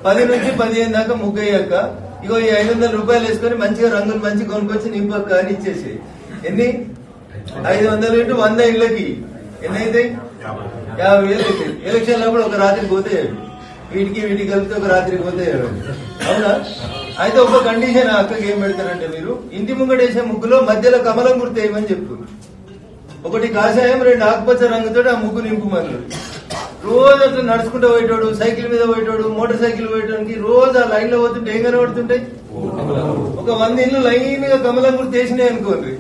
10 నుంచి 15 దాకా ముగ్గు అయ్యాక ఇగో ఈ 500 రూపాయలు వేసుకొని మంచిగా రంగులు మంచి కొనుక్కొచ్చి నింపక్క అని ఇచ్చేసి ఎన్ని 500 ఇంటూ 100 ఇళ్ళకి ఎన్ని అవుతాయి 50,000 అవుతాయి. ఎలక్షన్ లో కూడా ఒక రాత్రి పోతే వీటికి కలిపితే ఒక రాత్రికి పోతే అవునా? అయితే ఒక కండిషన్ అక్కకి ఏం పెడతారంటే మీరు ఇంటి ముంగడేసే ముగ్గులో మధ్యలో కమలం గుర్తు వేయమని చెప్పు. ఒకటి కాషాయం 2 ఆకుపచ్చ రంగుతో ఆ ముగ్గు నింపుమని. రోజు అట్లా నడుచుకుంటూ పోయేటోడు, సైకిల్ మీద పోయేటోడు, మోటార్ సైకిల్ పోయడానికి రోజు ఆ లైన్ లో పోతుంటే ఏం కనబడుతుంటాయి? ఒక 100 ఇళ్ళు లైన్ గా కమలం గుర్తు వేసినాయి అనుకోండి,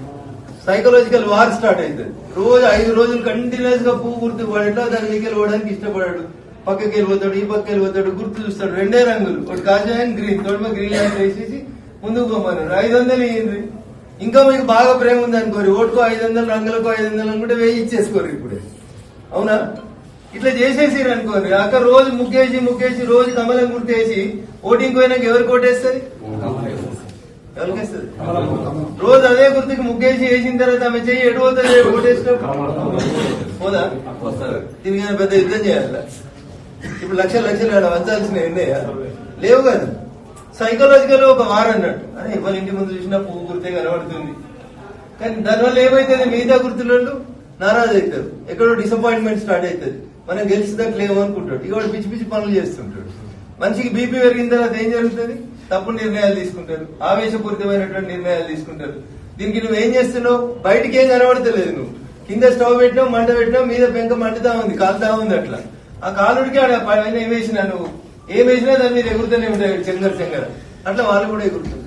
సైకలాజికల్ వార్ స్టార్ట్ అవుతుంది. రోజు 5 రోజులు కంటిన్యూస్ గా పువ్వు గుర్తు పడేట్లా దాని దగ్గర పోవడానికి ఇష్టపడాడు. పక్కకి వెళ్ళిపోతాడు, ఈ పక్కకి వెళ్ళిపోతాడు, గుర్తు చూస్తాడు. 2 రంగులు, ఒకటి కాషాయం గ్రీన్, తోట గ్రీన్ లైట్ వేసేసి ముందుకు పోమన్నారు. 500 ఇయ్యండి. ఇంకా మీకు బాగా ప్రేమ ఉంది అనుకోరు, ఓటుకో 500, రంగులకు 500 అనుకుంటే 1000 ఇచ్చేసుకోరు ఇప్పుడే. అవునా? ఇట్లా చేసేసారు అనుకోండి. అక్క రోజు ముగ్గేసి రోజు కమలం గుర్తేసి ఓటింగ్ పోయినాక ఎవరికి ఓటేస్తుంది? ఎవరికేస్తుంది? రోజు అదే గుర్తుకి ముగ్గేసి వేసిన తర్వాత ఆమె చెయ్యి ఎటు పోతుంది? ఓటేసినప్పుడు పోదా? దీనికైనా పెద్ద యుద్ధం చేయాలి. ఇప్పుడు లక్షలు వంచాల్సిన ఉన్నాయా? లేవు కదా. సైకలాజికల్ ఒక వార్ అన్నట్టు. అరే ఎవరి ఇంటి ముందు చూసినా పువ్వు గుర్తే కనబడుతుంది. కానీ దానివల్ల ఏమైతుంది? మిగతా గుర్తులు నారాజు అవుతారు, ఎక్కడో డిసప్పాయింట్మెంట్ స్టార్ట్ అవుతుంది. మనం గెలిచినట్లేమో అనుకుంటాడు, ఇక పిచ్చి పిచ్చి పనులు చేస్తుంటాడు. మనిషికి బీపీ పెరిగిన తర్వాత ఏం జరుగుతుంది? తప్పుడు నిర్ణయాలు తీసుకుంటారు, ఆవేశపూరితమైనటువంటి నిర్ణయాలు తీసుకుంటారు. దీనికి నువ్వేం చేస్తున్నావు? బయటికి ఏం కనబడతలేదు. నువ్వు కింద స్టవ్ పెట్టినావు, మంట పెట్టినావు, మీద పెంక మండుతా ఉంది, కాలుతా ఉంది. అట్లా ఆ కాలుడికి ఆడ పైన ఏం వేసినా, నువ్వు ఏం వేసినా దాని మీద ఎగురుతూనే ఉంటాయి చెంగర. అట్లా వాళ్ళు కూడా ఎగురుతారు.